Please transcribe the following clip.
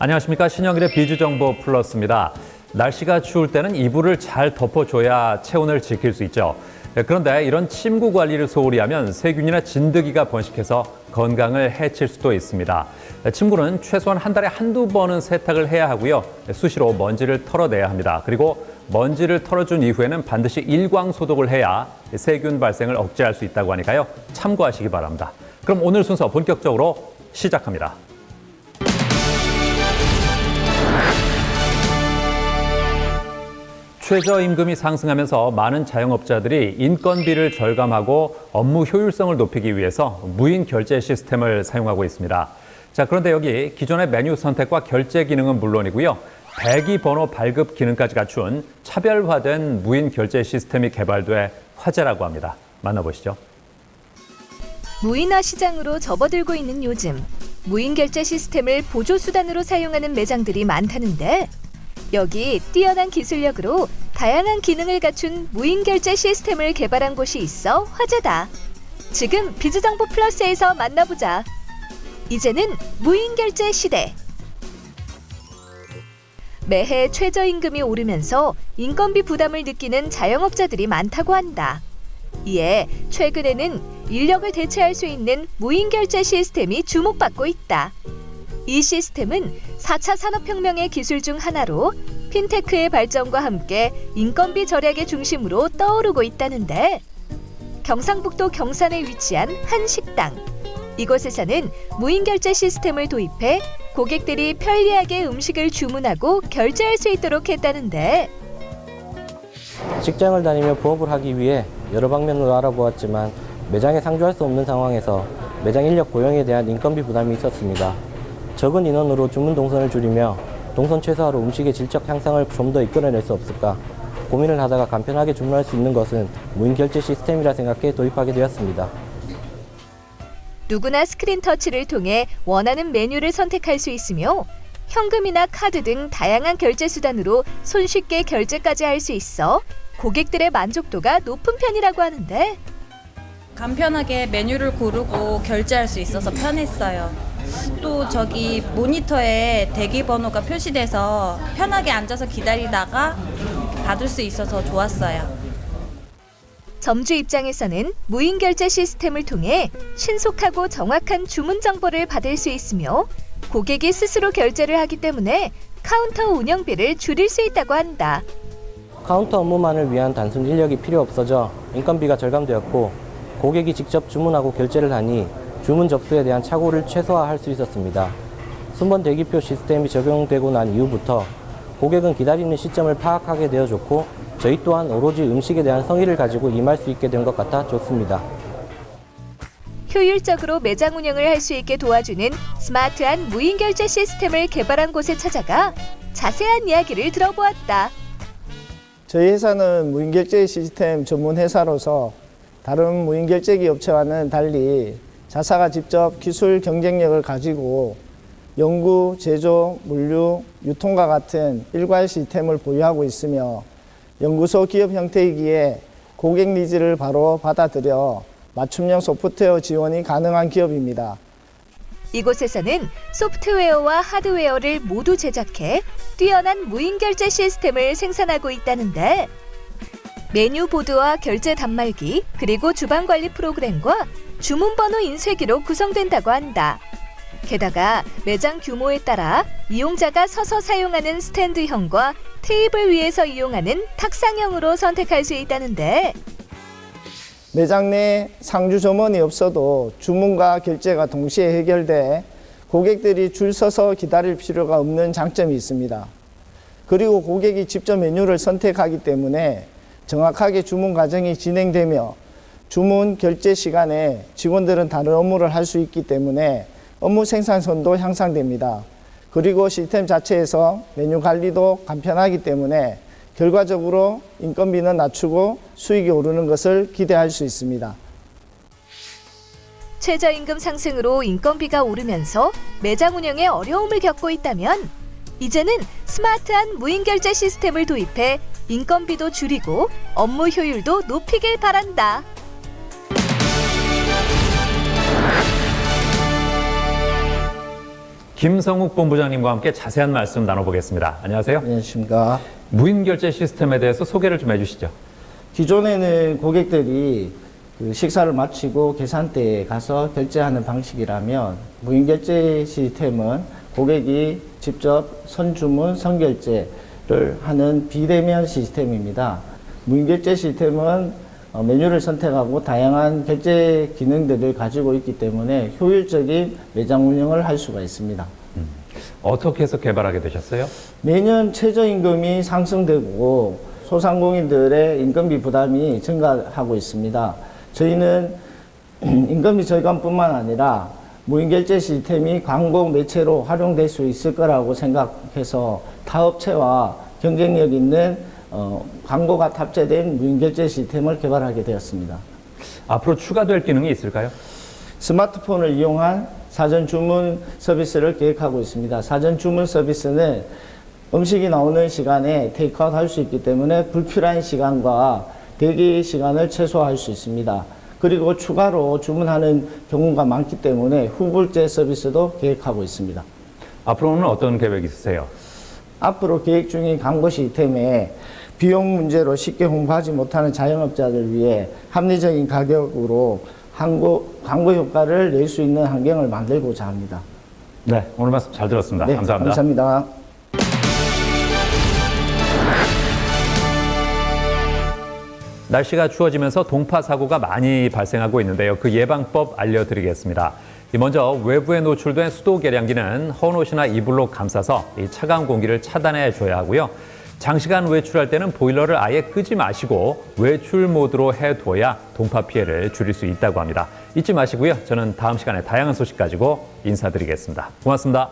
안녕하십니까. 신영일의 비주정보 플러스입니다. 날씨가 추울 때는 이불을 잘 덮어줘야 체온을 지킬 수 있죠. 그런데 이런 침구 관리를 소홀히 하면 세균이나 진드기가 번식해서 건강을 해칠 수도 있습니다. 침구는 최소한 한 달에 한두 번은 세탁을 해야 하고요. 수시로 먼지를 털어내야 합니다. 그리고 먼지를 털어준 이후에는 반드시 일광 소독을 해야 세균 발생을 억제할 수 있다고 하니까요. 참고하시기 바랍니다. 그럼 오늘 순서 본격적으로 시작합니다. 최저임금이 상승하면서 많은 자영업자들이 인건비를 절감하고 업무 효율성을 높이기 위해서 무인 결제 시스템을 사용하고 있습니다. 자, 그런데 여기 기존의 메뉴 선택과 결제 기능은 물론이고요. 대기번호 발급 기능까지 갖춘 차별화된 무인 결제 시스템이 개발돼 화제라고 합니다. 만나보시죠. 무인화 시장으로 접어들고 있는 요즘, 무인 결제 시스템을 보조수단으로 사용하는 매장들이 많다는데 여기 뛰어난 기술력으로 다양한 기능을 갖춘 무인 결제 시스템을 개발한 곳이 있어 화제다. 지금 비즈정보 플러스에서 만나보자. 이제는 무인 결제 시대. 매해 최저임금이 오르면서 인건비 부담을 느끼는 자영업자들이 많다고 한다. 이에 최근에는 인력을 대체할 수 있는 무인 결제 시스템이 주목받고 있다. 이 시스템은 4차 산업혁명의 기술 중 하나로 핀테크의 발전과 함께 인건비 절약의 중심으로 떠오르고 있다는데 경상북도 경산에 위치한 한 식당. 이곳에서는 무인 결제 시스템을 도입해 고객들이 편리하게 음식을 주문하고 결제할 수 있도록 했다는데 직장을 다니며 부업을 하기 위해 여러 방면으로 알아보았지만 매장에 상주할 수 없는 상황에서 매장 인력 고용에 대한 인건비 부담이 있었습니다. 적은 인원으로 주문 동선을 줄이며 동선 최소화로 음식의 질적 향상을 좀 더 이끌어낼 수 없을까 고민을 하다가 간편하게 주문할 수 있는 것은 무인 결제 시스템이라 생각해 도입하게 되었습니다. 누구나 스크린 터치를 통해 원하는 메뉴를 선택할 수 있으며 현금이나 카드 등 다양한 결제 수단으로 손쉽게 결제까지 할 수 있어 고객들의 만족도가 높은 편이라고 하는데 간편하게 메뉴를 고르고 결제할 수 있어서 편했어요. 또 저기 모니터에 대기 번호가 표시돼서 편하게 앉아서 기다리다가 받을 수 있어서 좋았어요. 점주 입장에서는 무인 결제 시스템을 통해 신속하고 정확한 주문 정보를 받을 수 있으며 고객이 스스로 결제를 하기 때문에 카운터 운영비를 줄일 수 있다고 한다. 카운터 업무만을 위한 단순 인력이 필요 없어져 인건비가 절감되었고 고객이 직접 주문하고 결제를 하니 주문 접수에 대한 착오를 최소화할 수 있었습니다. 순번 대기표 시스템이 적용되고 난 이후부터 고객은 기다리는 시점을 파악하게 되어줬고 저희 또한 오로지 음식에 대한 성의를 가지고 임할 수 있게 된 것 같아 좋습니다. 효율적으로 매장 운영을 할 수 있게 도와주는 스마트한 무인 결제 시스템을 개발한 곳에 찾아가 자세한 이야기를 들어보았다. 저희 회사는 무인결제 시스템 전문 회사로서 다른 무인결제기 업체와는 달리 자사가 직접 기술 경쟁력을 가지고 연구, 제조, 물류, 유통과 같은 일괄 시스템을 보유하고 있으며 연구소 기업 형태이기에 고객 니즈를 바로 받아들여 맞춤형 소프트웨어 지원이 가능한 기업입니다. 이곳에서는 소프트웨어와 하드웨어를 모두 제작해 뛰어난 무인 결제 시스템을 생산하고 있다는데 메뉴 보드와 결제 단말기 그리고 주방 관리 프로그램과 주문번호 인쇄기로 구성된다고 한다. 게다가 매장 규모에 따라 이용자가 서서 사용하는 스탠드형과 테이블 위에서 이용하는 탁상형으로 선택할 수 있다는데 매장 내 상주 점원이 없어도 주문과 결제가 동시에 해결돼 고객들이 줄 서서 기다릴 필요가 없는 장점이 있습니다. 그리고 고객이 직접 메뉴를 선택하기 때문에 정확하게 주문 과정이 진행되며 주문 결제 시간에 직원들은 다른 업무를 할 수 있기 때문에 업무 생산성도 향상됩니다. 그리고 시스템 자체에서 메뉴 관리도 간편하기 때문에 결과적으로 인건비는 낮추고 수익이 오르는 것을 기대할 수 있습니다. 최저임금 상승으로 인건비가 오르면서 매장 운영에 어려움을 겪고 있다면 이제는 스마트한 무인 결제 시스템을 도입해 인건비도 줄이고 업무 효율도 높이길 바란다. 김성욱 본부장님과 함께 자세한 말씀 나눠보겠습니다. 안녕하세요. 안녕하십니까. 무인 결제 시스템에 대해서 소개를 좀 해주시죠. 기존에는 고객들이 그 식사를 마치고 계산대에 가서 결제하는 방식이라면 무인 결제 시스템은 고객이 직접 선주문, 선결제를 하는 비대면 시스템입니다. 무인 결제 시스템은 메뉴를 선택하고 다양한 결제 기능들을 가지고 있기 때문에 효율적인 매장 운영을 할 수가 있습니다. 어떻게 해서 개발하게 되셨어요? 매년 최저임금이 상승되고 소상공인들의 인건비 부담이 증가하고 있습니다. 저희는 인건비 절감뿐만 아니라 무인결제 시스템이 광고 매체로 활용될 수 있을 거라고 생각해서 타업체와 경쟁력 있는 광고가 탑재된 무인결제 시스템을 개발하게 되었습니다. 앞으로 추가될 기능이 있을까요? 스마트폰을 이용한 사전 주문 서비스를 계획하고 있습니다. 사전 주문 서비스는 음식이 나오는 시간에 테이크아웃 할 수 있기 때문에 불필요한 시간과 대기 시간을 최소화할 수 있습니다. 그리고 추가로 주문하는 경우가 많기 때문에 후불제 서비스도 계획하고 있습니다. 앞으로는 어떤 계획이 있으세요? 앞으로 계획 중인 광고 시스템에 비용 문제로 쉽게 홍보하지 못하는 자영업자들 위해 합리적인 가격으로 광고 효과를 낼 수 있는 환경을 만들고자 합니다. 네, 오늘 말씀 잘 들었습니다. 네, 감사합니다. 감사합니다. 날씨가 추워지면서 동파 사고가 많이 발생하고 있는데요. 그 예방법 알려드리겠습니다. 먼저 외부에 노출된 수도 계량기는 헌옷이나 이불로 감싸서 이 차가운 공기를 차단해 줘야 하고요. 장시간 외출할 때는 보일러를 아예 끄지 마시고 외출 모드로 해둬야 동파 피해를 줄일 수 있다고 합니다. 잊지 마시고요. 저는 다음 시간에 다양한 소식 가지고 인사드리겠습니다. 고맙습니다.